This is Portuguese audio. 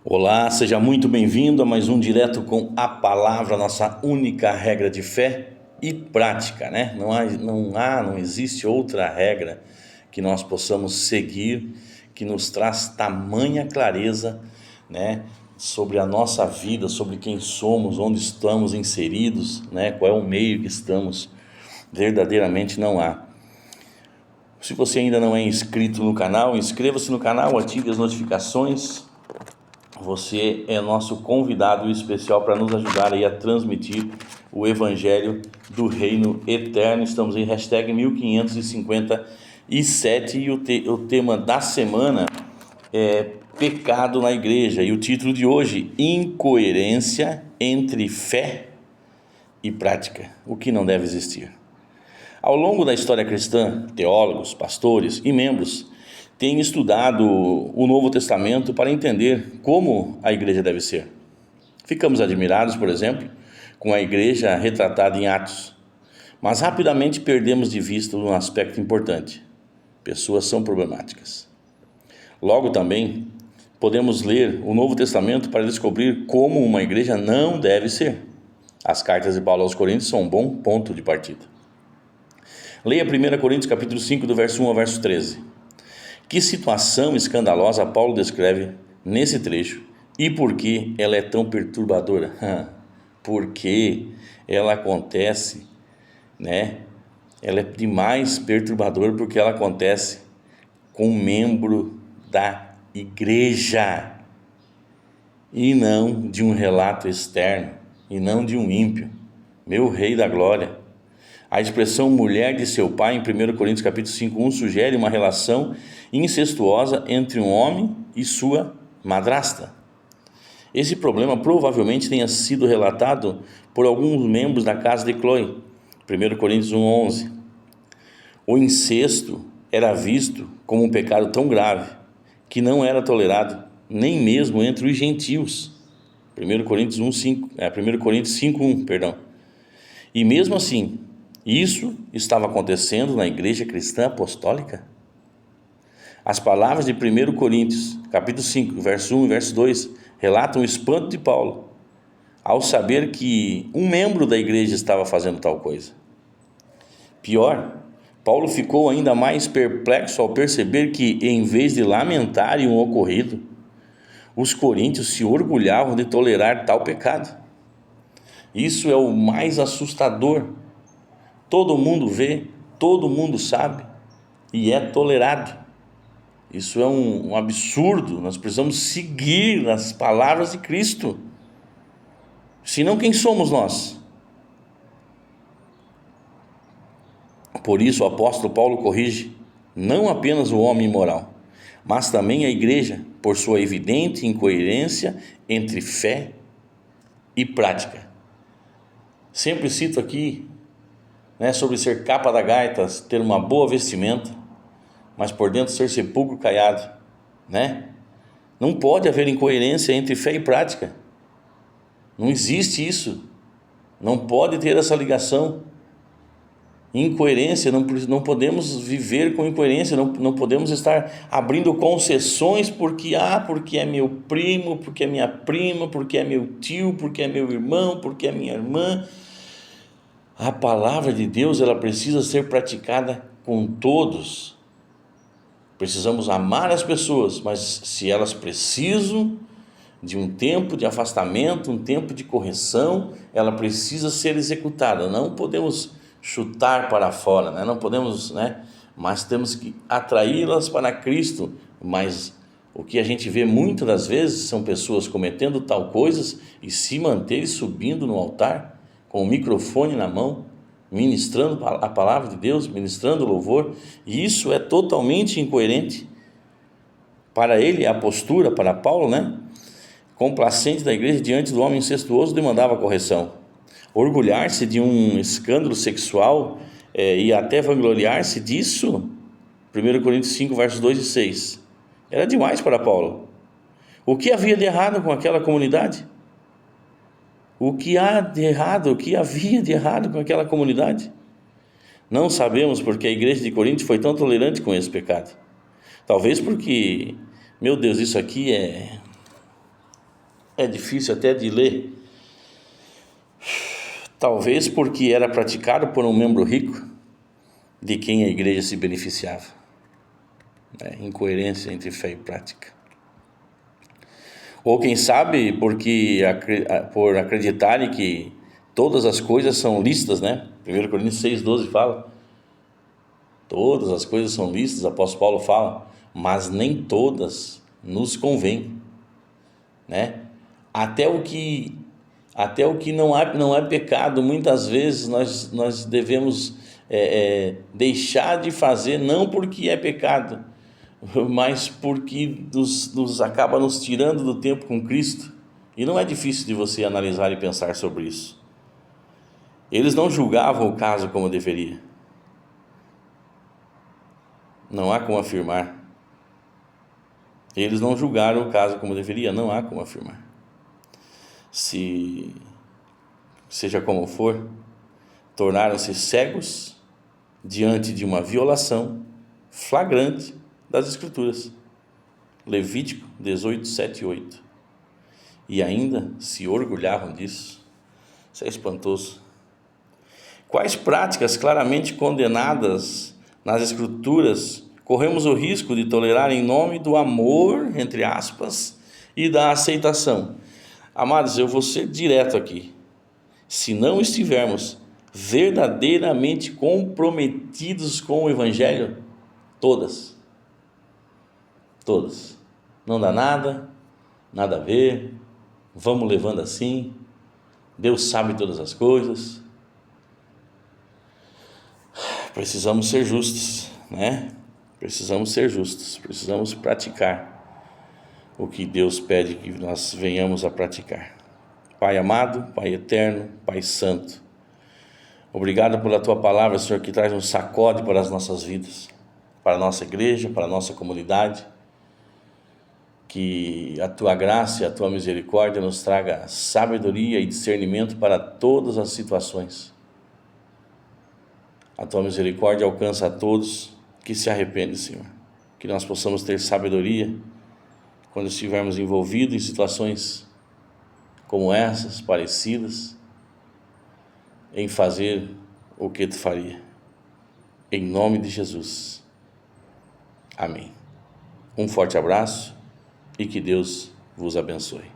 Olá, seja muito bem-vindo a mais um Direto com a Palavra, nossa única regra de fé e prática, né? Não existe outra regra que nós possamos seguir que nos traz tamanha clareza, né? Sobre a nossa vida, sobre quem somos, onde estamos inseridos, né? Qual é o meio que estamos, verdadeiramente não há. Se você ainda não é inscrito no canal, inscreva-se no canal, ative as notificações. Você é nosso convidado especial para nos ajudar aí a transmitir o Evangelho do Reino Eterno. Estamos em hashtag 1557 e o tema da semana é pecado na igreja. E o título de hoje, incoerência entre fé e prática, o que não deve existir. Ao longo da história cristã, teólogos, pastores e membros têm estudado o Novo Testamento para entender como a igreja deve ser. Ficamos admirados, por exemplo, com a igreja retratada em Atos, mas rapidamente perdemos de vista um aspecto importante: pessoas são problemáticas. Logo também podemos ler o Novo Testamento para descobrir como uma igreja não deve ser. As cartas de Paulo aos Coríntios são um bom ponto de partida. Leia 1 Coríntios capítulo 5, do verso 1 ao verso 13. Que situação escandalosa Paulo descreve nesse trecho e por que ela é tão perturbadora? Porque ela acontece, né? Ela é demais perturbadora porque ela acontece com um membro da igreja e não de um relato externo, e não de um ímpio. Meu Rei da Glória. A expressão mulher de seu pai em 1 Coríntios capítulo 5:1 sugere uma relação incestuosa entre um homem e sua madrasta. Esse problema provavelmente tenha sido relatado por alguns membros da casa de Cloé, 1 Coríntios 1:11. O incesto era visto como um pecado tão grave que não era tolerado nem mesmo entre os gentios. 1 Coríntios 5:1, perdão. E mesmo assim, isso estava acontecendo na igreja cristã apostólica? As palavras de 1 Coríntios, capítulo 5, verso 1 e verso 2, relatam o espanto de Paulo ao saber que um membro da igreja estava fazendo tal coisa. Pior, Paulo ficou ainda mais perplexo ao perceber que, em vez de lamentarem o ocorrido, os coríntios se orgulhavam de tolerar tal pecado. Isso é o mais assustador. Todo mundo vê, todo mundo sabe e é tolerado. Isso é um absurdo. Nós precisamos seguir as palavras de Cristo. Senão, quem somos nós? Por isso o apóstolo Paulo corrige não apenas o homem imoral, mas também a igreja por sua evidente incoerência entre fé e prática. Sempre cito aqui, sobre ser capa da gaita, ter uma boa vestimenta, mas por dentro ser sepulcro caiado, Não pode haver incoerência entre fé e prática. Não existe isso. Não pode ter essa ligação. Incoerência, não podemos viver com incoerência, não podemos estar abrindo concessões porque é meu primo, porque é minha prima, porque é meu tio, porque é meu irmão, porque é minha irmã. A palavra de Deus, ela precisa ser praticada com todos. Precisamos amar as pessoas, mas se elas precisam de um tempo de afastamento, um tempo de correção, ela precisa ser executada. Não podemos chutar para fora, não podemos, mas temos que atraí-las para Cristo. Mas o que a gente vê muitas das vezes são pessoas cometendo tal coisas e se manterem subindo no altar com o microfone na mão, ministrando a palavra de Deus, ministrando louvor, e isso é totalmente incoerente. Para ele, a postura, para Paulo, complacente da igreja diante do homem incestuoso, demandava correção. Orgulhar-se de um escândalo sexual e até vangloriar-se disso, 1 Coríntios 5, versos 2 e 6, era demais para Paulo. O que havia de errado com aquela comunidade? O que havia de errado com aquela comunidade? Não sabemos porque a igreja de Corinto foi tão tolerante com esse pecado. Talvez porque, meu Deus, isso aqui é difícil até de ler. Talvez porque era praticado por um membro rico de quem a igreja se beneficiava. Incoerência entre fé e prática. Ou quem sabe por acreditarem que todas as coisas são lícitas, né? 1 Coríntios 6,12 fala. Todas as coisas são lícitas, o apóstolo Paulo fala, mas nem todas nos convém, né? Até o que não é pecado, muitas vezes nós devemos deixar de fazer, não porque é pecado, mas porque nos acaba nos tirando do tempo com Cristo. E não é difícil de você analisar e pensar sobre isso. Eles não julgavam o caso como deveria. Não há como afirmar. Eles não julgaram o caso como deveria, não há como afirmar. Seja como for, tornaram-se cegos diante de uma violação flagrante das Escrituras. Levítico 18, 7 e 8. E ainda se orgulhavam disso. Isso é espantoso. Quais práticas claramente condenadas nas Escrituras corremos o risco de tolerar em nome do amor, entre aspas, e da aceitação? Amados, eu vou ser direto aqui. Se não estivermos verdadeiramente comprometidos com o Evangelho, todas, não dá nada a ver, vamos levando assim, Deus sabe todas as coisas. Precisamos ser justos, né? Precisamos ser justos, precisamos praticar o que Deus pede que nós venhamos a praticar. Pai amado, Pai eterno, Pai santo, obrigado pela Tua palavra, Senhor, que traz um sacode para as nossas vidas, para a nossa igreja, para a nossa comunidade. Que a Tua graça e a Tua misericórdia nos traga sabedoria e discernimento para todas as situações. A Tua misericórdia alcança a todos que se arrependem, Senhor. Que nós possamos ter sabedoria quando estivermos envolvidos em situações como essas, parecidas, em fazer o que Tu faria. Em nome de Jesus. Amém. Um forte abraço e que Deus vos abençoe.